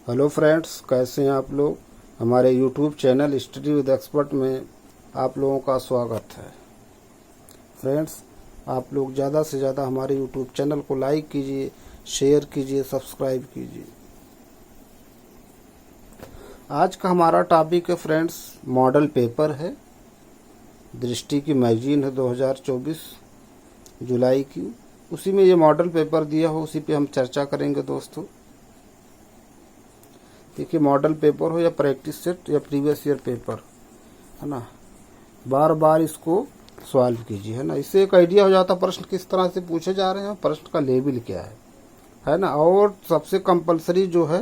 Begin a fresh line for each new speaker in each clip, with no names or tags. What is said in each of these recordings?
Hello friends, कैसे हैं आप लोग। हमारे YouTube channel study with expert में आप लोगों का स्वागत है। फ्रेंड्स, आप लोग ज़्यादा से ज़्यादा हमारे यूट्यूब चैनल को लाइक कीजिए, शेयर कीजिए, सब्सक्राइब कीजिए। आज का हमारा टॉपिक है फ्रेंड्स, मॉडल पेपर है। दृष्टि की मैगजीन है 2024 जुलाई की, उसी में ये मॉडल पेपर दिया हो, उसी पे हम चर्चा करेंगे दोस्तों। देखिए, मॉडल पेपर हो या प्रैक्टिस सेट या प्रीवियस ईयर पेपर, है ना, बार बार इसको सॉल्व कीजिए, है ना। इससे एक आइडिया हो जाता प्रश्न किस तरह से पूछे जा रहे हैं, प्रश्न का लेवल क्या है ना। और सबसे कंपलसरी जो है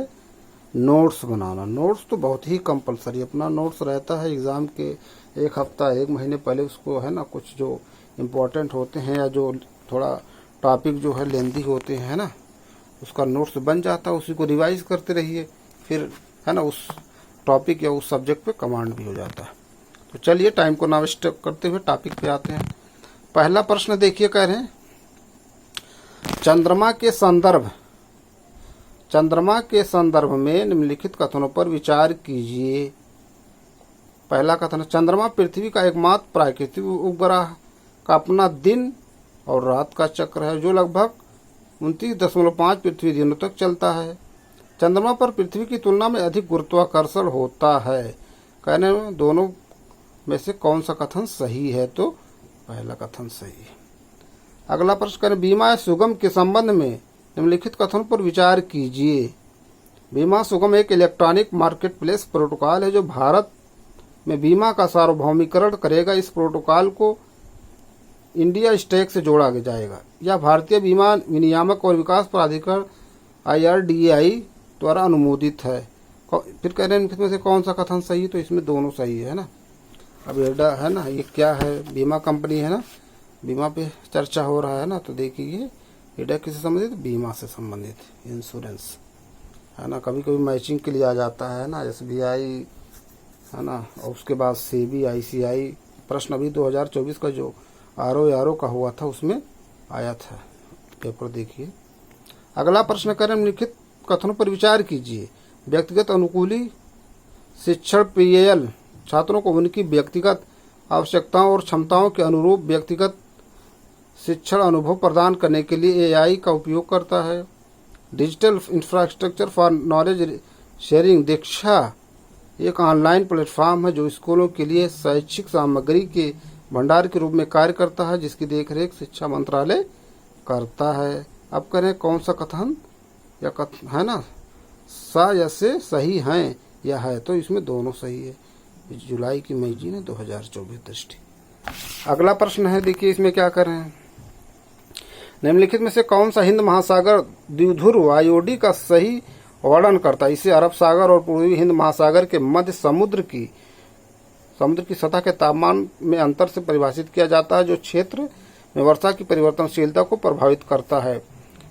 नोट्स बनाना। नोट्स तो बहुत ही कंपलसरी अपना नोट्स रहता है एग्ज़ाम के एक हफ्ता एक महीने पहले उसको, है ना, कुछ जो इम्पोर्टेंट होते हैं या जो थोड़ा टॉपिक जो है लेंदी होते हैं, है ना, उसका नोट्स बन जाता है। उसी को रिवाइज करते रहिए, फिर, है ना, उस टॉपिक या उस सब्जेक्ट पे कमांड भी हो जाता है। तो चलिए टाइम को ना वेस्ट करते हुए टॉपिक पे आते हैं। पहला प्रश्न देखिए, कह रहे हैं चंद्रमा के संदर्भ में निम्नलिखित कथनों पर विचार कीजिए। पहला कथन, चंद्रमा पृथ्वी का एकमात्र प्राकृतिक उपग्रह का अपना दिन और रात का चक्र है, जो लगभग 29.5 पृथ्वी दिनों तक चलता है। चंद्रमा पर पृथ्वी की तुलना में अधिक गुरुत्वाकर्षण होता है। कहने में दोनों में से कौन सा कथन सही है? तो पहला कथन सही है। अगला प्रश्न करें, बीमा सुगम के संबंध में निम्नलिखित कथनों पर विचार कीजिए। बीमा सुगम एक इलेक्ट्रॉनिक मार्केट प्लेस प्रोटोकॉल है जो भारत में बीमा का सार्वभौमिकरण करेगा। इस प्रोटोकॉल को इंडिया स्टैक से जोड़ा जाएगा। यह भारतीय बीमा विनियामक और विकास प्राधिकरण IRDAI द्वारा अनुमोदित है। फिर कह रहे हैं इसमें से कौन सा कथन सही है? तो इसमें दोनों सही है ना। अब एडा, है ना, ये क्या है? बीमा कंपनी है ना, बीमा पे चर्चा हो रहा है ना। तो देखिए, एडा किससे संबंधित? बीमा से संबंधित, इंश्योरेंस, है ना। कभी कभी मैचिंग के लिए आ जाता है ना, SBI, है ना, और उसके बाद SEBI, ICI। प्रश्न अभी 2024 का जो RO का हुआ था उसमें आया था पेपर। देखिए, अगला प्रश्न करें, निम्नलिखित कथनों पर विचार कीजिए। व्यक्तिगत अनुकूली शिक्षण PAL छात्रों को उनकी व्यक्तिगत आवश्यकताओं और क्षमताओं के अनुरूप व्यक्तिगत शिक्षण अनुभव प्रदान करने के लिए AI का उपयोग करता है। Digital infrastructure for knowledge sharing Diksha एक ऑनलाइन प्लेटफॉर्म है जो स्कूलों के लिए शैक्षिक सामग्री के भंडार के रूप में कार्य करता है, जिसकी देखरेख शिक्षा मंत्रालय करता है। अब करें कौन सा कथन या कथन, है ना, सा या से सही हैं या है? तो इसमें दोनों सही है। जुलाई की मैगजीन है 2024 दृष्टि। अगला प्रश्न है, देखिए इसमें क्या कर रहे हैं, निम्नलिखित में से कौन सा हिंद महासागर द्विध्रुव IOD का सही वर्णन करता है? इसे अरब सागर और पूर्वी हिंद महासागर के मध्य समुद्र की सतह के तापमान में अंतर से परिभाषित किया जाता है, जो क्षेत्र में वर्षा की परिवर्तनशीलता को प्रभावित करता है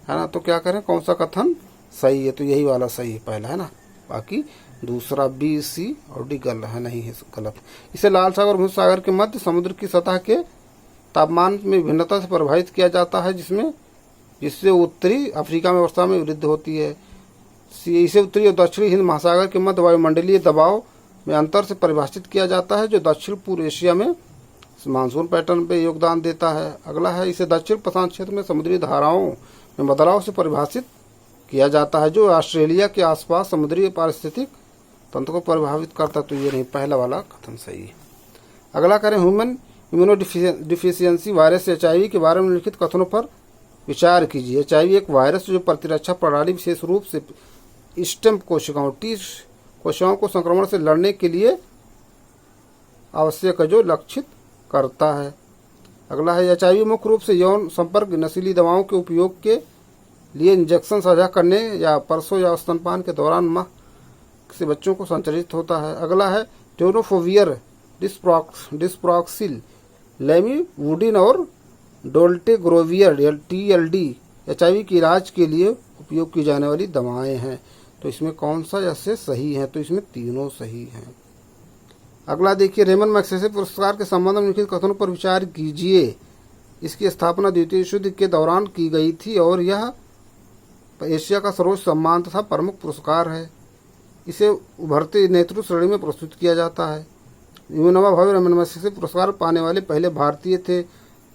ना। तो क्या करें, कौन सा कथन सही है? तो यही वाला सही है, पहला, है ना। बाकी दूसरा B, C और D गलत है, नहीं है, गलत। इसे लाल सागर और भूमध्य सागर के मध्य समुद्र की सतह के तापमान में भिन्नता से प्रभावित किया जाता है, जिससे उत्तरी अफ्रीका में वर्षा में वृद्धि होती है। इसे उत्तरी और दक्षिणी हिंद महासागर के मध्य वायुमंडलीय दबाव में अंतर से परिभाषित किया जाता है, जो दक्षिण पूर्व एशिया में मानसून पैटर्न पे योगदान देता है। अगला है, इसे दक्षिण प्रशांत क्षेत्र में समुद्री धाराओं में बदलाव से परिभाषित किया जाता है, जो ऑस्ट्रेलिया के आसपास समुद्री पारिस्थितिक तंत्र को प्रभावित करता है। तो ये नहीं, पहला वाला कथन सही है। अगला करें, ह्यूमन इम्यूनोडिफिशियंसी वायरस HIV के बारे में लिखित कथनों पर विचार कीजिए। HIV एक वायरस जो प्रतिरक्षा प्रणाली विशेष रूप से स्टेम कोशिकाओं T कोशिकाओं को संक्रमण से लड़ने के लिए आवश्यक है, जो लक्षित करता है। अगला है, HIV मुख्य रूप से यौन संपर्क, नशीली दवाओं के उपयोग के लिए इंजेक्शन साझा करने या परसों या स्तनपान के दौरान मां से बच्चों को संचारित होता है। अगला है, टेनोफोवियर डिस्प्रॉक्सिल लेमिवुडिन और डोल्टेग्रोवियर TLD HIV के इलाज के लिए उपयोग की जाने वाली दवाएं हैं। तो इसमें कौन सा ऐसे सही है? तो इसमें तीनों सही हैं। अगला देखिए, रेमन मैग्सेसे पुरस्कार के संबंध में निम्नलिखित कथनों पर विचार कीजिए। इसकी स्थापना द्वितीय विश्व युद्ध के दौरान की गई थी और यह एशिया का सर्वोच्च सम्मान तथा प्रमुख पुरस्कार है। इसे उभरते नेतृत्व श्रेणी में प्रस्तुत किया जाता है। विनोबा भावे रमन महर्षि से पुरस्कार पाने वाले पहले भारतीय थे।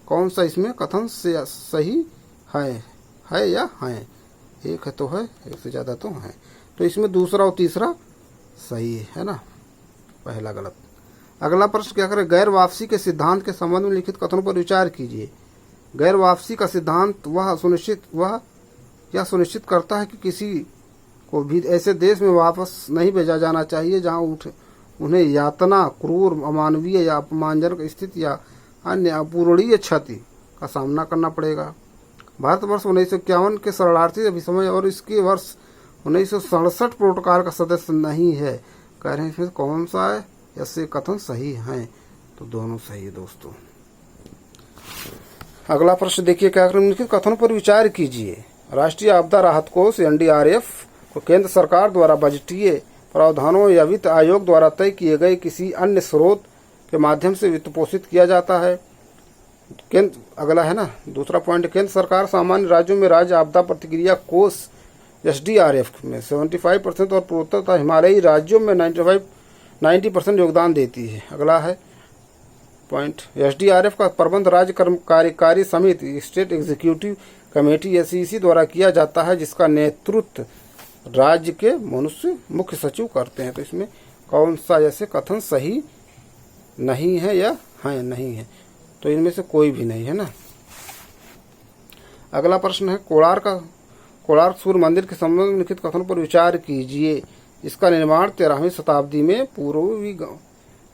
कौन सा इसमें कथन से सही है या हैं? एक है तो है, एक से ज़्यादा तो है। तो इसमें दूसरा और तीसरा सही है ना, पहला गलत। अगला प्रश्न क्या करें? गैर वापसी के सिद्धांत के संबंध में लिखित कथनों पर विचार कीजिए। गैर वापसी का सिद्धांत यह सुनिश्चित करता है कि किसी को भी ऐसे देश में वापस नहीं भेजा जाना चाहिए जहां उन्हें यातना, क्रूर, अमानवीय या अपमानजनक स्थिति या अन्य अपूरणीय क्षति का सामना करना पड़ेगा। भारतवर्ष 1951 के शरणार्थी अभिसमय और इसके वर्ष 1967 प्रोटोकॉल का सदस्य नहीं है। कह रहे हैं इसमें कौन सा है? ऐसे कथन सही हैं, तो दोनों सही है दोस्तों। अगला प्रश्न देखिए, क्या निम्नलिखित कथनों पर विचार कीजिए। राष्ट्रीय आपदा राहत कोष NDRF को केंद्र सरकार द्वारा बजटीय प्रावधानों या वित्त आयोग द्वारा तय किए गए किसी अन्य स्रोत के माध्यम से वित्त पोषित किया जाता है। अगला है ना दूसरा पॉइंट, केंद्र सरकार सामान्य राज्यों में राज्य आपदा प्रतिक्रिया कोष SDRF में 75% और पूर्वोत्तर तथा हिमालयी राज्यों में 90% योगदान देती है। अगला है पॉइंट, SDRF का प्रबंध राज्य कार्यकारी समिति स्टेट एग्जीक्यूटिव कमेटी SEC द्वारा किया जाता है, जिसका नेतृत्व राज्य के मुख्य सचिव करते हैं। तो इसमें कौन सा ऐसे कथन सही नहीं है या है? नहीं है, तो इनमें से कोई भी नहीं है ना। अगला प्रश्न है, कोणार्क सूर्य मंदिर के संबंध में लिखित कथनों पर विचार कीजिए। इसका निर्माण 13वीं शताब्दी में पूर्वी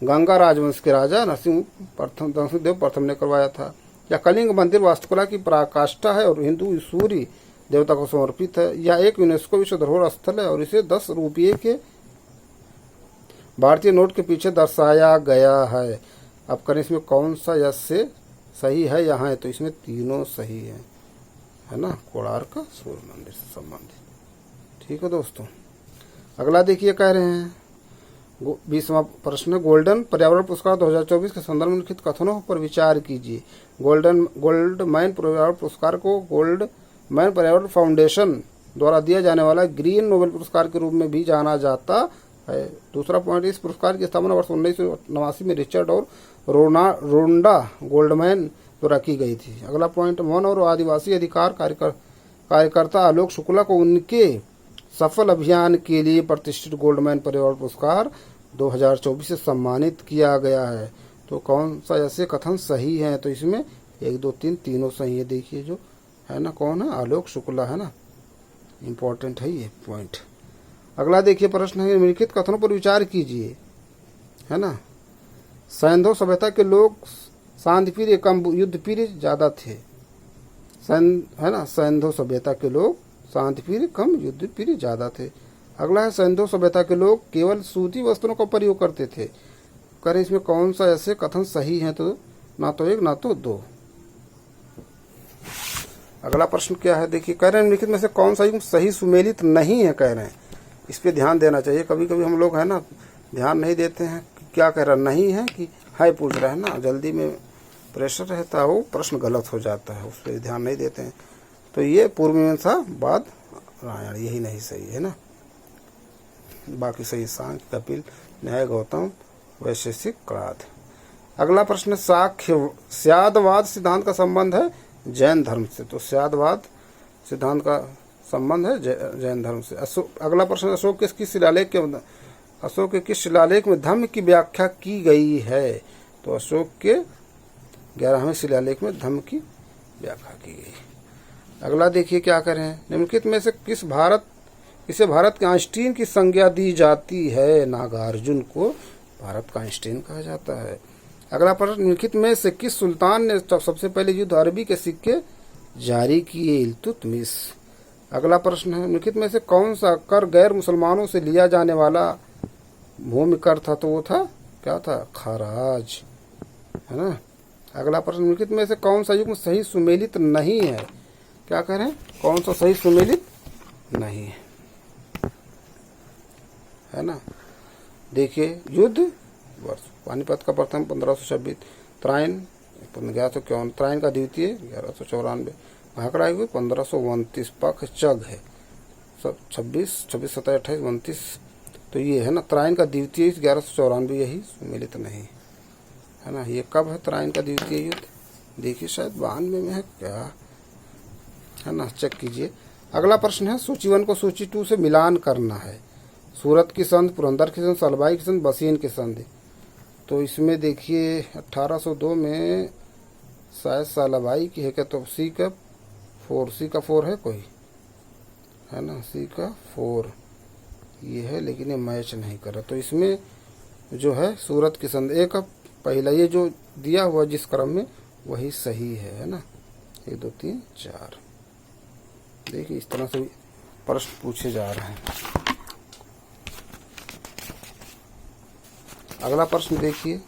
गंगा राजवंश के राजा नरसिंहदेव प्रथम ने करवाया था। यह कलिंग मंदिर वास्तुकला की पराकाष्ठा है और हिंदू सूर्य देवता को समर्पित है। यह एक यूनेस्को विश्व धरोहर स्थल है और इसे 10 रुपये के भारतीय नोट के पीछे दर्शाया गया है। अब करें इसमें कौन सा इससे सही है यहाँ है? तो इसमें तीनों सही है ना, कोणार्क सूर्य मंदिर से संबंधित। ठीक है दोस्तों। अगला देखिए, कह रहे हैं 20वां प्रश्न, गोल्डन पर्यावरण पुरस्कार 2024 के संदर्भ में लिखित कथनों पर विचार कीजिए। गोल्डमैन पर्यावरण पुरस्कार को गोल्डमैन पर्यावरण फाउंडेशन द्वारा दिया जाने वाला ग्रीन नोबेल पुरस्कार के रूप में भी जाना जाता है। दूसरा पॉइंट, इस पुरस्कार की स्थापना वर्ष 1989 में रिचर्ड और रोंडा गोल्डमैन द्वारा की गई थी। अगला पॉइंट, वन और आदिवासी अधिकार कार्यकर्ता आलोक शुक्ला को उनके सफल अभियान के लिए प्रतिष्ठित गोल्डमैन पर्यावरण पुरस्कार 2024 से सम्मानित किया गया है। तो कौन सा ऐसे कथन सही है? तो इसमें 1, 2, 3 तीनों सही है। देखिए जो है ना, कौन है? आलोक शुक्ला है ना, इम्पोर्टेंट है ये पॉइंट। अगला देखिए प्रश्न है, निम्नलिखित कथनों पर विचार कीजिए, है ना। सैंधव सभ्यता के लोग शांति प्रिय कम युद्ध प्रिय ज्यादा थे, है ना। सैंधव सभ्यता के लोग शांति प्रिय कम युद्ध प्रिय ज्यादा थे। अगला है, सैंधव सभ्यता के लोग केवल सूती वस्त्रों का प्रयोग करते थे। करें इसमें कौन सा ऐसे कथन सही है? तो ना तो 1 ना तो 2। अगला प्रश्न क्या है, देखिए, कह रहे हैं निम्नलिखित में से कौन सा युग सही सुमेलित नहीं है? कह रहे हैं इस पे ध्यान देना चाहिए। कभी कभी हम लोग है ना ध्यान नहीं देते हैं कि क्या कह रहा नहीं है कि है पूछ रहा है ना, जल्दी में प्रेशर रहता है, वो प्रश्न गलत हो जाता है, उस पर ध्यान नहीं देते हैं। तो ये पूर्व मीमांसा बाद रामायण, यही नहीं सही है ना। बाकी सही सांख्य, कपिल, न्याय, गौतम, वैशेषिक, क्राद। अगला प्रश्न, स्यादवाद सिद्धांत का संबंध है जैन धर्म से। तो स्यादवाद सिद्धांत का संबंध है जैन धर्म से। अगला प्रश्न, अशोक के किस शिलालेख में धम्म की व्याख्या की गई है? तो अशोक के 11वें शिलालेख में धम्म की व्याख्या की गई। अगला देखिए क्या करें, निम्नलिखित में से इसे भारत के आइंस्टीन की संज्ञा दी जाती है? नागार्जुन को भारत का आइंस्टीन कहा जाता है। अगला प्रश्न, निम्नलिखित में से किस सुल्तान ने सबसे पहले युद्ध अरबी के सिक्के जारी किए? इल्तुतमिश। अगला प्रश्न है, निम्नलिखित में से कौन सा कर गैर मुसलमानों से लिया जाने वाला भूमि कर था? तो वो था क्या था? खराज, है ना। अगला प्रश्न, निम्नलिखित में से कौन सा युग सही सुमेलित नहीं है? क्या करें, कौन सा सही सुमेलित नहीं है ना। देखिए, युद्ध वर्ष पानीपत का प्रथम 1526, त्राइन 1151, त्राइन का द्वितीय 1194, भाखड़ा युद्ध 1529, पख चग है 26, 27, 28, 29, तो ये है ना त्राइन का द्वितीय युद्ध 1194, यही सुमेलित नहीं है ना। ये कब है त्राइन का द्वितीय युद्ध? देखिए शायद 92 में है क्या, है ना, चेक कीजिए। अगला प्रश्न है सूची 1 को सूची 2 से मिलान करना है। सूरत की संधि, पुरंदर की संधि, सलबाई की संधि, बसीन की संधि। तो इसमें देखिए 1802 में शायद सलबाई की है क्या, तो सी का 4 है कोई, है ना, सी का 4 ये है, लेकिन ये मैच नहीं कर रहा। तो इसमें जो है सूरत की संधि एक पहला ये जो दिया हुआ जिस क्रम में वही सही है ना। 1 2 3 4। देखिए इस तरह से प्रश्न पूछे जा रहे हैं। अगला प्रश्न देखिए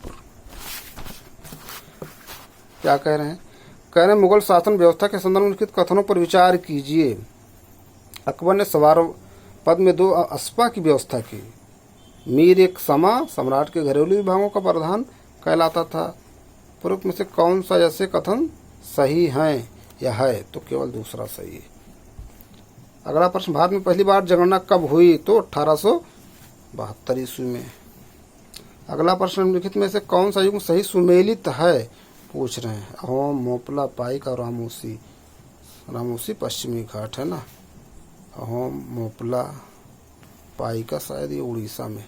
क्या कह रहे हैं। कह रहे हैं मुगल शासन व्यवस्था के संदर्भ में लिखित कथनों पर विचार कीजिए। अकबर ने सवार पद में 2 अस्पा की व्यवस्था की। मीर एक समा सम्राट के घरेलू विभागों का प्रधान कहलाता था। पूर्व में से कौन सा ऐसे कथन सही हैं या है? तो केवल दूसरा सही है। अगला प्रश्न भारत में पहली बार जनगणना कब हुई? तो 1872 ईस्वी में। अगला प्रश्न निम्नलिखित में से कौन सा युग सही सुमेलित है पूछ रहे हैं। अहोम, मोपला, पाइक और रामोसी पश्चिमी घाट है ना। अहोम, मोपला, पाइका शायद ये उड़ीसा में।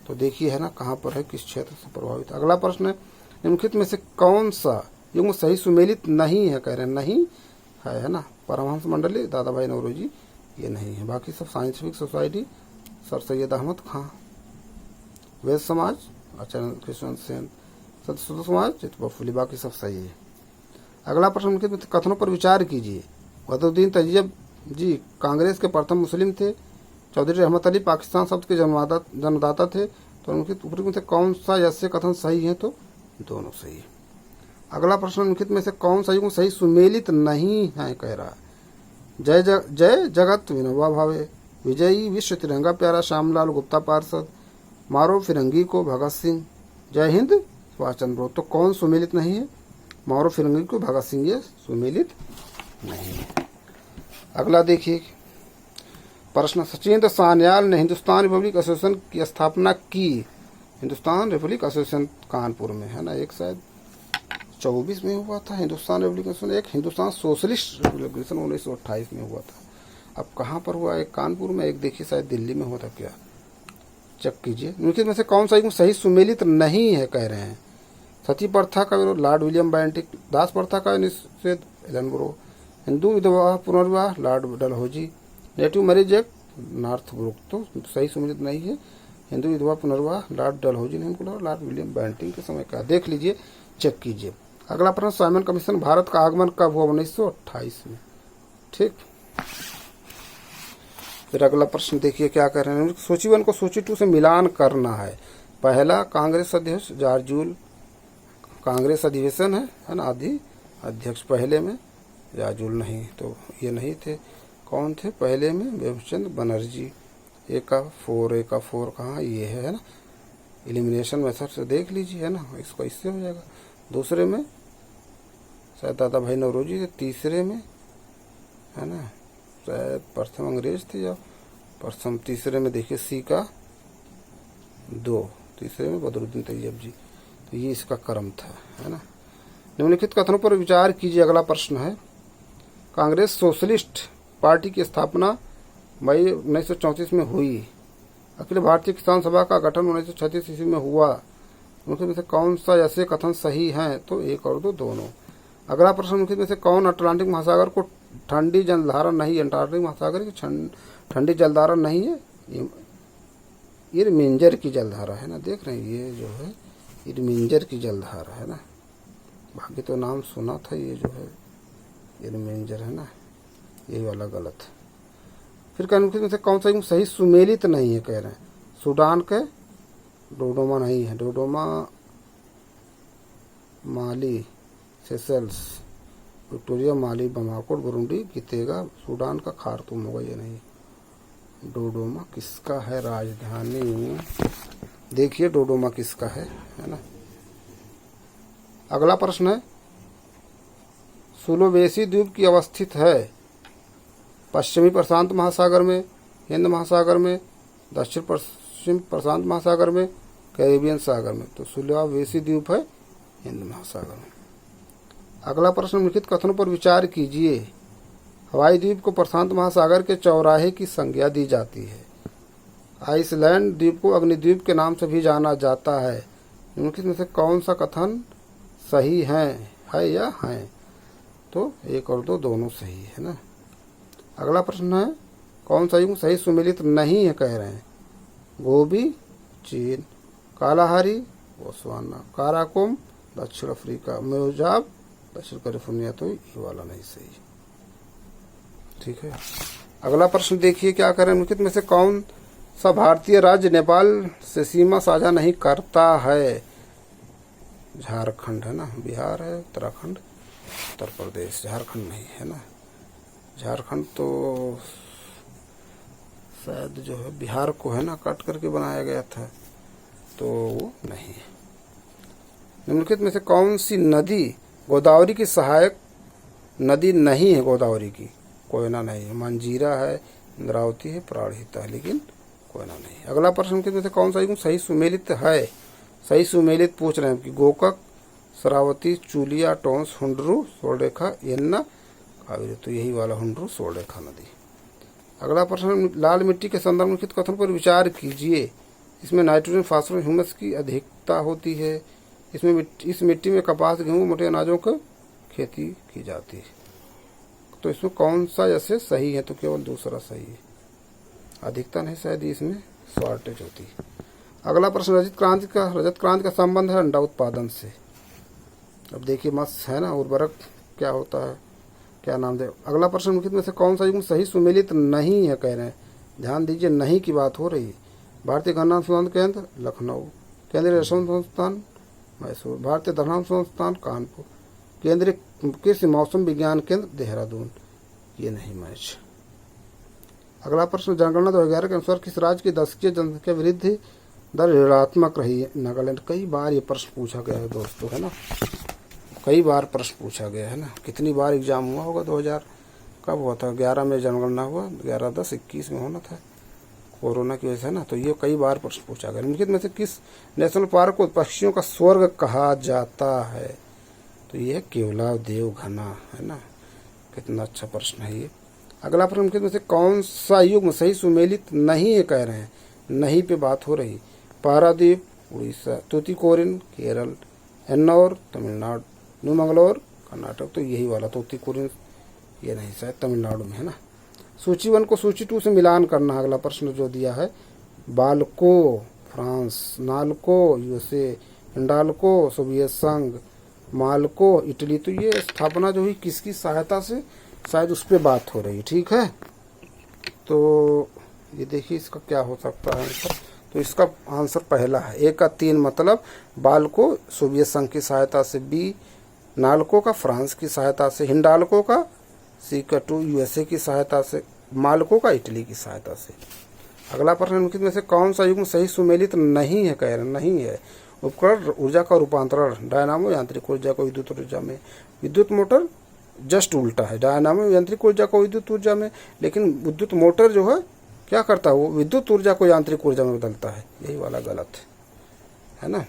तो देखिए है ना कहाँ पर है, किस क्षेत्र से प्रभावित। अगला प्रश्न है निम्नलिखित में से कौन सा युग सही सुमेलित नहीं है? कह रहे हैं नहीं है ना। परमहंस मंडली, दादा भाई नौरोजी ये नहीं है। बाकी सब scientific society, sir Syed Ahmad Khan, वैद्य समाज, आचार्य कृष्ण सेन, सतसुद समाज, चितबा फुली, बाकी सब सही है। अगला प्रश्न के कथनों पर विचार कीजिए। वदुद्दीन तैयब जी कांग्रेस के प्रथम मुस्लिम थे। चौधरी रहमत अली पाकिस्तान शब्द के जन्मदाता थे। तो उनके ऊपर में से कौन सा ऐसे कथन सही है? तो दोनों सही है। अगला प्रश्न निम्नलिखित में से कौन सा युग सही सुमेलित नहीं है? कह रहा है जय जगत विनोबा भावे, विजयी विश्व तिरंगा प्यारा श्यामलाल गुप्ता पार्षद, मारो फिरंगी को भगत सिंह, जय हिंद सुभाष चंद्र बोस। तो कौन सुमेलित नहीं है? मारो फिरंगी को भगत सिंह, ये सुमेलित नहीं है। अगला देखिए प्रश्न सचिंद्र सान्याल ने हिंदुस्तान रिपब्लिक एसोसिएशन की स्थापना की। हिंदुस्तान रिपब्लिक एसोसिएशन कानपुर में है ना। एक शायद 24 में हुआ था हिंदुस्तान रिपब्लिक, एक हिंदुस्तान सोशलिस्ट रिपब्लिक 1928 में हुआ था। अब कहाँ पर हुआ? एक कानपुर में, एक देखिए शायद दिल्ली में हुआ था क्या, चेक कीजिए। निम्नलिखित में से कौन सा युग सही सुमेलित नहीं है? कह रहे हैं सती प्रथा का विरोध, लॉर्ड विलियम बेंटिक, दास प्रथा का निषेध, एलन ब्रो, हिंदू विधवा पुनर्विवाह, Lord Dalhousie, native marriage act, Northbrook. तो सही सुमेलित नहीं है। हिंदू विधवा पुनर्विवाह, लॉर्ड डलहौजी ने इनको, लॉर्ड विलियम बेंटिक के समय का। देख लीजिए, चेक कीजिए। अगला प्रश्न साइमन कमीशन भारत का आगमन कब हुआ? 1928 में। ठीक। फिर अगला प्रश्न देखिए क्या कर रहे हैं। सूची 1 को सूची 2 से मिलान करना है। पहला कांग्रेस अध्यक्ष जारजूल, कांग्रेस अधिवेशन है ना, आदि अध्यक्ष पहले में, जारजूल नहीं, तो ये नहीं थे। कौन थे पहले में? बिपिन बनर्जी। ए का 4 कहाँ? ये है ना, एलिमिनेशन मेथड से देख लीजिए है ना, इसको इससे हो जाएगा। दूसरे में शायद दादा भाई नौरोजी थे। तीसरे में है ना शायद प्रथम अंग्रेज थे या प्रथम। तीसरे में देखिए सी का 2, तीसरे में बदरुद्दीन तैयब जी। तो ये इसका क्रम था, है ना। निम्नलिखित कथनों पर विचार कीजिए। अगला प्रश्न है कांग्रेस सोशलिस्ट पार्टी की स्थापना मई 1934 में हुई। अखिल भारतीय किसान सभा का गठन 1936 ईस्वी में हुआ। उनमें से कौन सा ऐसे कथन सही हैं? तो 1 और 2 दोनों। अगला प्रश्न में से कौन अटलांटिक महासागर को ठंडी जलधारा नहीं? अंटार्कटिक महासागर की ठंडी जलधारा नहीं है, ये रिमेंजर की जलधारा है ना। देख रहे हैं ये जो है ये रिमेंजर की जलधारा है ना। बाकी तो नाम सुना था, ये जो है ये रिमेंजर है ना, ये वाला गलत है। फिर कहने में से कौन सा सही सुमेलित नहीं है? कह रहे हैं सूडान के डोडोमा नहीं है, डोडोमा माली, सेशल्स, विक्टोरिया, माली, बमाकोट, बुरुंडी, गितेगा, सूडान का खार्तूम होगा, ये नहीं। डोडोमा किसका है राजधानी? देखिए डोडोमा किसका है ना। अगला प्रश्न है सुलोवेसी द्वीप की अवस्थित है पश्चिमी प्रशांत महासागर में, हिंद महासागर में, दक्षिण पश्चिम प्रशांत महासागर में, कैरेबियन सागर में। तो सुलावेसी द्वीप है हिंद महासागर में। अगला प्रश्न, निम्नलिखित कथनों पर विचार कीजिए। हवाई द्वीप को प्रशांत महासागर के चौराहे की संज्ञा दी जाती है। आइसलैंड द्वीप को अग्निद्वीप के नाम से भी जाना जाता है। निम्नलिखित में से कौन सा कथन सही है या है? तो 1 और 2 दोनों सही है ना। अगला प्रश्न है, कौन सा युग्म सही सुमेलित नहीं है कह रहे हैं? गोबी चीन, कालाहारी बोत्सवाना, काराकोम दक्षिण अफ्रीका, मोजाब दक्षिण कैलिफोर्निया। तो ये वाला नहीं सही। ठीक है। अगला प्रश्न देखिए क्या करें, निम्नलिखित में से कौन सा भारतीय राज्य नेपाल से सीमा साझा नहीं करता है? झारखंड है ना, बिहार है, उत्तराखंड, उत्तर प्रदेश। झारखंड नहीं है ना, झारखंड तो शायद जो है बिहार को है ना काट करके बनाया गया था, तो वो नहीं है। निम्नलिखित में से कौन सी नदी गोदावरी की सहायक नदी नहीं है? गोदावरी की कोयना नहीं है, मंजीरा है, इंद्रावती है, प्राणहिता है, लेकिन कोयना नहीं है। अगला प्रश्न, निम्नलिखित में से कौन सा युग्म सही सुमेलित है? सही सुमेलित पूछ रहे हैं कि गोकक, शरावती, चूलिया, टोंस, हुंडरू, सोलरेखा, यन्ना, कावेरी। तो यही वाला हुंडरू सोलरेखा नदी। अगला प्रश्न, लाल मिट्टी के संदर्भ में निम्नलिखित कथन पर विचार कीजिए। इसमें नाइट्रोजन, फास्फोरस, ह्यूमस की अधिकता होती है। इस मिट्टी में कपास, गेहूं, मोटे अनाजों की खेती की जाती है। तो इसमें कौन सा ऐसे सही है? तो केवल दूसरा सही है, अधिकता नहीं, शायद इसमें शॉर्टेज होती है। अगला प्रश्न, रजत क्रांति का संबंध है अंडा उत्पादन से। अब देखिए मस्त है ना, उर्वरक क्या होता है, क्या नाम दे। अगला प्रश्न, निम्नलिखित में से कौन सा युग्म सही सुमेलित नहीं है कह रहे हैं? ध्यान दीजिए, नहीं की बात हो रही है। भारतीय गणना अनुसंधान केंद्र लखनऊ, केंद्रीय रसम संस्थान मैसूर, भारतीय धर्म संस्थान कानपुर, केंद्रीय कृषि मौसम विज्ञान केंद्र देहरादून। ये नहीं मैच। अगला प्रश्न, जनगणना 2011 के अनुसार किस राज्य की दशकीय जनसंख्या वृद्धि दर ऋणात्मक रही है? नागालैंड। कई बार ये प्रश्न पूछा गया है दोस्तों, है ना, कई बार प्रश्न पूछा गया है ना। कितनी बार एग्जाम हुआ होगा? 2000 कब हुआ था? 11 में जनगणना हुआ, 11/10/21 में होना था, कोरोना की वजह से ना। तो ये कई बार प्रश्न पूछा गया। निम्नलिखित में से किस नेशनल पार्क को पक्षियों का स्वर्ग कहा जाता है? तो ये केवलाव देव घना है ना। कितना अच्छा प्रश्न है ये। अगला प्रश्न, निम्नलिखित में से कौन सा युग्म सही सुमेलित नहीं है कह रहे हैं? नहीं पे बात हो रही। पारादीप उड़ीसा, तूतीकोरिन केरल, एन्नौर तमिलनाडु, न्यू मंगलोर कर्नाटक। तो यही वाला तूतीकोरिन, ये नहीं, शायद तमिलनाडु में है ना। सूची 1 को सूची 2 से मिलान करना। अगला प्रश्न जो दिया है, Balco France, NALCO USA, Hindalco Soviet संघ, माल्को इटली। तो ये स्थापना जो हुई किसकी सहायता से? शायद उस पर बात हो रही। ठीक है, तो ये देखिए इसका क्या हो सकता है आंसर। तो इसका आंसर पहला है। A का 3 मतलब बाल्को सोवियत संघ की सहायता से, B नाल्को का फ्रांस की सहायता से, हिंडाल्को का C का 2 यूएसए की सहायता से, माल्को का इटली की सहायता से। अगला प्रश्न, निम्नलिखित में से कौन सा युग्म सही सुमेलित नहीं है कह रहे? नहीं है। उपकरण ऊर्जा का रूपांतरण, डायनामो यांत्रिक ऊर्जा को विद्युत ऊर्जा में, विद्युत मोटर जस्ट उल्टा है, डायनामो यांत्रिक ऊर्जा को विद्युत ऊर्जा में, लेकिन विद्युत मोटर जो है क्या करता है? वो विद्युत ऊर्जा को यांत्रिक ऊर्जा में बदलता है। यही वाला गलत है ना।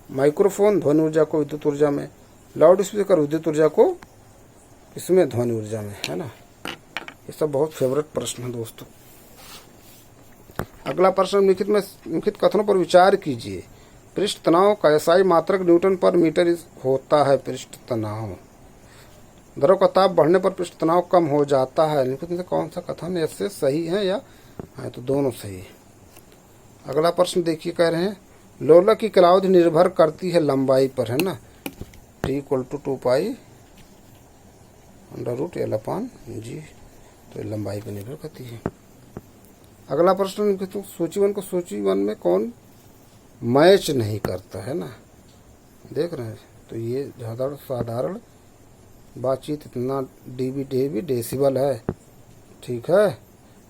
माइक्रोफोन ध्वनि ऊर्जा को विद्युत ऊर्जा में, लाउड स्पीकर विद्युत ऊर्जा को इसमें ध्वनि ऊर्जा में, है ना। ये सब बहुत फेवरेट प्रश्न है दोस्तों। अगला प्रश्न, निम्नलिखित कथनों पर विचार कीजिए। पृष्ठ तनाव का SI मात्रक न्यूटन पर मीटर होता है। पृष्ठ तनाव, द्रव का ताप बढ़ने पर पृष्ठ तनाव कम हो जाता है। निम्नलिखित में से कौन सा कथन ऐसे सही है या है? तो दोनों सही है। अगला प्रश्न देखिए, कह रहे हैं लोलक की कालावधि निर्भर करती है लंबाई पर, है ना। T = 2 पाई √L/G। तो लंबाई पर निर्भर करती है। अगला प्रश्न, तो सूची 1 को सूची 1 में कौन मैच नहीं करता है ना, देख रहे हैं। तो ये साधारण बातचीत इतना dB डेसिबल है। ठीक है,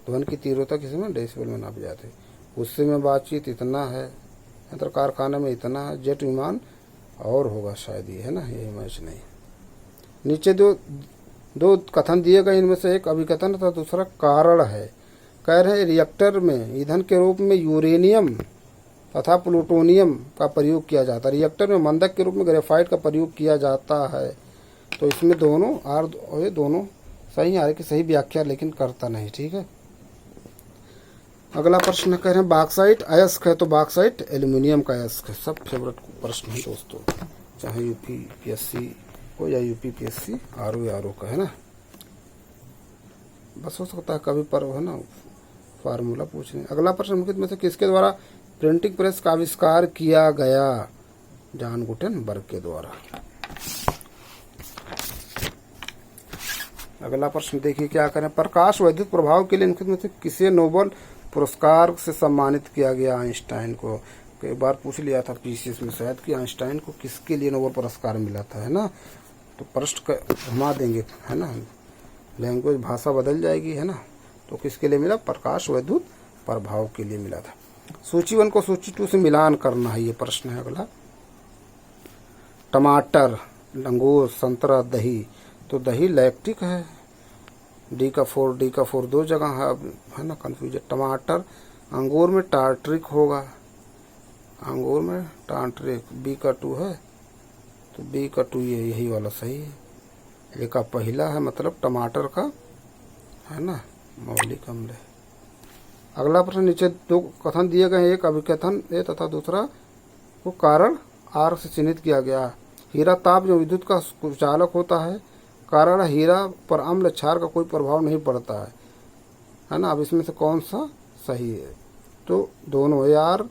ध्वनि की तीव्रता किसमें? डेसिबल में नापी जाती है। उससे में बातचीत इतना है, यंत्र कारखाने में इतना है, जेट विमान और होगा शायद ये, है ना। यही मैच नहीं। नीचे दो कथन दिए गए, इनमें से एक अभिकथन तथा दूसरा कारण है। कह रहे हैं रिएक्टर में ईंधन के रूप में यूरेनियम तथा प्लूटोनियम का प्रयोग किया जाता है। रिएक्टर में मंदक के रूप में ग्रेफाइट का प्रयोग किया जाता है। तो इसमें दोनों ये दोनों सही आ रही कि सही व्याख्या लेकिन करता नहीं। ठीक है। अगला प्रश्न कह रहे हैं बॉक्साइट अयस्क है, तो बॉक्साइट एल्यूमिनियम का अयस्क है। सब फेवरेट प्रश्न है दोस्तों, चाहे यूपीपीएससी हो या यूपीपीएससी आरओ का है ना। बस हो सकता है कभी पर है ना फार्मूला पूछ रहे हैं। अगला प्रश्न निम्नलिखित में से किसके द्वारा प्रिंटिंग प्रेस का आविष्कार किया गया? जॉन गुटेनबर्ग के द्वारा। अगला प्रश्न देखिए क्या करें, प्रकाश वैद्युत प्रभाव के लिए निम्नलिखित में से किसे नोबेल पुरस्कार से सम्मानित किया गया? आइंस्टाइन को। कई बार पूछ लिया था पीसीएस में शायद कि आइंस्टाइन को किसके लिए नोबेल पुरस्कार मिला था, है ना। तो प्रश्न घुमा देंगे, है ना, लैंग्वेज भाषा बदल जाएगी, है ना। तो किसके लिए मिला? प्रकाश वैद्युत प्रभाव के लिए मिला था। सूची 1 को सूची 2 से मिलान करना है, ये प्रश्न है अगला। टमाटर, अंगूर, संतरा, दही। तो दही लैक्टिक है, डी का 4 दो जगह है ना कंफ्यूजन। टमाटर, अंगूर में टार्ट्रिक होगा, अंगूर में टार्ट्रिक। बी का 2 है, तो बी का 2 यही वाला सही है। ए का पहला है मतलब टमाटर का, है ना, मौलिक अम्ल है। अगला प्रश्न, नीचे 2 कथन दिए गए, एक अभिकथन ए तथा दूसरा को कारण आर से चिन्हित किया गया। हीरा ताप जो विद्युत का चालक होता है, कारण हीरा पर अम्ल क्षार का कोई प्रभाव नहीं पड़ता है ना। अब इसमें से कौन सा सही है? तो दोनों यार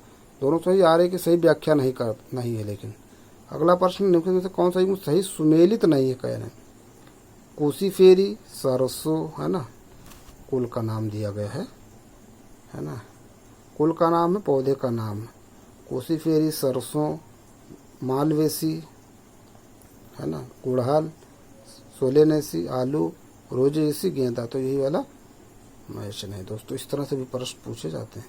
दोनों सही आ रहे कि सही व्याख्या नहीं है। लेकिन अगला प्रश्न, निम्नलिखित में से कौन सा सही सुमेलित नहीं है? कह रहे हैं कोसीफेरी, सरसों, है ना, कुल का नाम दिया गया है ना। कुल का नाम है, पौधे का नाम है। कोसीफेरी, सरसों, मालवेसी, है ना, गुड़हल, सोलेनेसी, आलू, रोजेसी, गेंदा। तो यही वाला मैच नहीं दोस्तों। इस तरह से भी प्रश्न पूछे जाते हैं।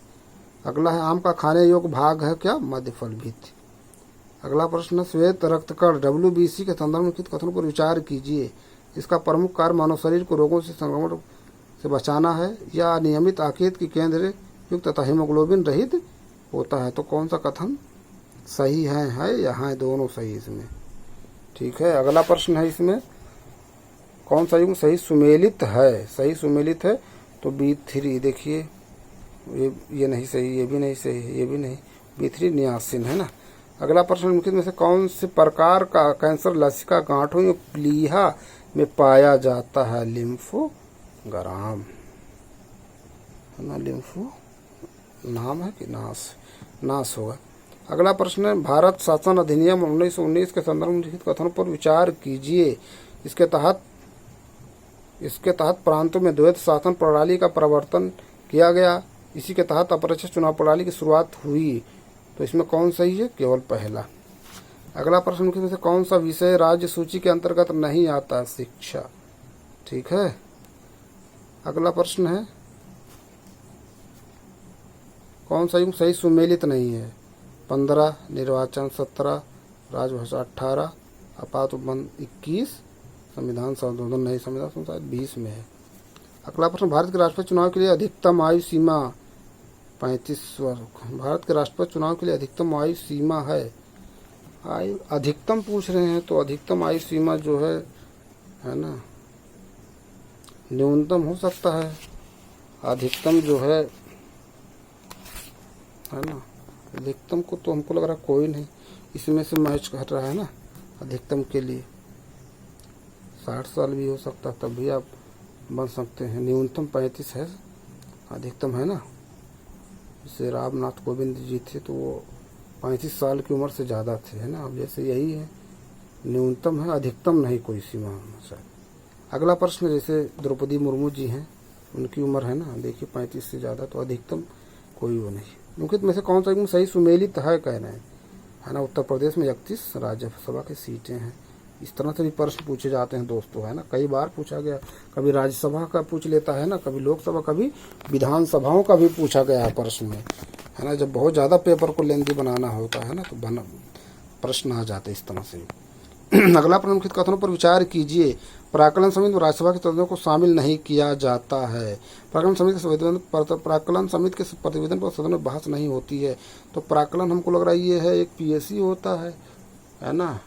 अगला है आम का खाने योग्य भाग है क्या? मध्य फल भित्ति। अगला प्रश्न, श्वेत रक्तकण WBC के संदर्भ में कथनों पर विचार कीजिए। इसका प्रमुख कार्य मानव शरीर को रोगों से संक्रमण से बचाना है या नियमित आकेत की केंद्र युक्त तथा हीमोग्लोबिन रहित होता है। तो कौन सा कथन सही है यहाँ दोनों सही इसमें। ठीक है। अगला प्रश्न है इसमें कौन सा युग्म सही सुमेलित है? सही सुमेलित है तो B3। देखिए ये नहीं सही, ये भी नहीं सही, ये भी नहीं। B3 नियासिन है ना। अगला प्रश्न, निम्नलिखित में से कौन से प्रकार का कैंसर लसिका गांठों या प्लीहा में पाया जाता है? लिम्फोग्राम, है ना। लिम्फो नाम है कि नाश होगा। अगला प्रश्न है भारत शासन अधिनियम 1919 के संदर्भ में लिखित कथनों पर विचार कीजिए। इसके तहत प्रांतों में द्वैत शासन प्रणाली का प्रवर्तन किया गया। इसी के तहत अप्रत्यक्ष चुनाव प्रणाली की शुरुआत हुई। तो इसमें कौन सही है? केवल पहला। अगला प्रश्न में से कौन सा विषय राज्य सूची के अंतर्गत नहीं आता? शिक्षा। ठीक है। अगला प्रश्न है कौन सा युग्म सही सुमेलित नहीं है? 15, निर्वाचन 17, राजभाषा 18, आपात उपबंध 21, संविधान संशोधन नहीं, संविधान संशोधन 20 में है। अगला प्रश्न, भारत के राष्ट्रपति चुनाव के लिए अधिकतम आयु सीमा 35 वर्ष। भारत के राष्ट्रपति चुनाव के लिए अधिकतम आयु सीमा है। आयु अधिकतम पूछ रहे हैं तो अधिकतम आयु सीमा जो है ना, न्यूनतम हो सकता है। अधिकतम जो है ना, अधिकतम को तो हमको लग रहा है कोई नहीं इसमें से मैच कर रहा है ना। अधिकतम के लिए 60 साल भी हो सकता, तब भी आप बन सकते हैं। न्यूनतम 35 है, अधिकतम है ना। जैसे रामनाथ कोविंद जी थे तो वो 35 साल की उम्र से ज़्यादा थे, है ना। अब जैसे यही है, न्यूनतम है, अधिकतम नहीं कोई सीमा शायद। अगला प्रश्न, जैसे द्रौपदी मुर्मू जी हैं, उनकी उम्र है ना, देखिए 35 से ज़्यादा, तो अधिकतम कोई वो नहीं। निम्नलिखित में से कौन सा सही सुमेलित है? कह रहे हैं, है ना। उत्तर प्रदेश में 31 राज्यसभा की सीटें हैं। इस तरह से भी प्रश्न पूछे जाते हैं दोस्तों, है ना। कई बार पूछा गया, कभी राज्यसभा का पूछ लेता है ना, कभी लोकसभा, कभी विधानसभाओं का भी पूछा गया है प्रश्न में, है ना। जब बहुत ज़्यादा पेपर को लेंदी बनाना होता है ना, तो प्रश्न आ जाते इस तरह से। अगला प्रश्न, निम्नलिखित कथनों पर विचार कीजिए। प्राक्कलन समिति में राज्यसभा के सदस्यों को शामिल नहीं किया जाता है। प्राक्कलन समिति के प्रतिवेदन पर सदन में बहस नहीं होती है। तो प्राक्कलन हमको लग रहा है ये है एक पीएससी होता है ना,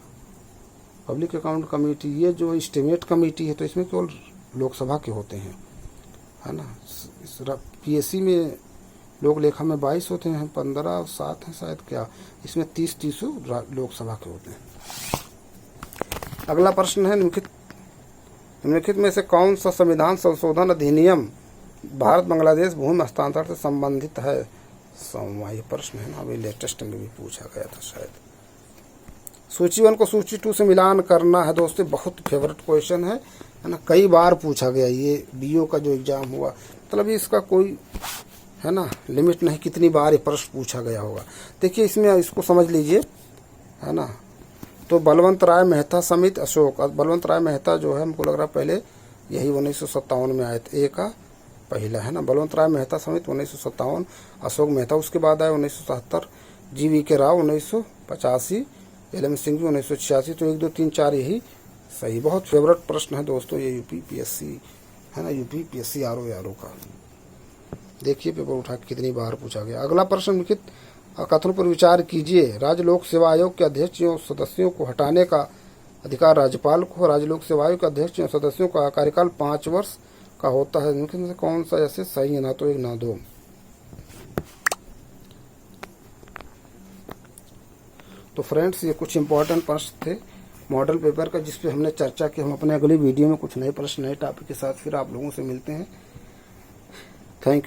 पब्लिक अकाउंट कमेटी। ये जो एस्टीमेट कमेटी है तो इसमें केवल लोकसभा के होते हैं, है ना। पीएससी में लोक लेखा में 22 होते हैं, 15 और 7 हैं शायद, क्या इसमें 30 लोकसभा के होते हैं। अगला प्रश्न है, निम्नलिखित में से कौन सा संविधान संशोधन अधिनियम भारत बांग्लादेश भूमि हस्तांतरण से संबंधित है? ये प्रश्न है ना, अभी लेटेस्ट में भी पूछा गया था शायद। सूची 1 को सूची 2 से मिलान करना है दोस्तों, बहुत फेवरेट क्वेश्चन है ना, कई बार पूछा गया। ये बीओ का जो एग्जाम हुआ, मतलब इसका कोई है ना लिमिट नहीं कितनी बार ये प्रश्न पूछा गया होगा। देखिए इसमें इसको समझ लीजिए, है ना। तो बलवंत राय मेहता समिति अशोक, बलवंत राय मेहता जो है हमको लग रहा है पहले यही 1957 में आए थे, ए का पहला, है ना। बलवंत राय मेहता समिति 1957, अशोक मेहता उसके बाद आए 1977, जी.वी. के राव 1985, एल.एम. सिंह 1986। तो 1, 2, 3, 4 यही सही। बहुत फेवरेट प्रश्न है दोस्तों ये यूपी पीएससी, है ना, यूपी पीएससी आरओ का। देखिए पेपर उठा के कितनी बार पूछा गया। अगला प्रश्न, निम्नलिखित कथनों पर विचार कीजिए। राज्य लोक सेवा आयोग के अध्यक्ष एवं सदस्यों को हटाने का अधिकार राज्यपाल को। राज्य लोक सेवा आयोग के अध्यक्ष एवं सदस्यों का कार्यकाल 5 वर्ष का होता है। निम्नलिखित में से कौन सा ऐसे सही है? ना तो 1 ना 2। तो फ्रेंड्स ये कुछ इंपॉर्टेंट प्रश्न थे मॉडल पेपर का, जिस पे हमने चर्चा की। हम अपने अगली वीडियो में कुछ नए प्रश्न नए टॉपिक के साथ फिर आप लोगों से मिलते हैं। Thank you.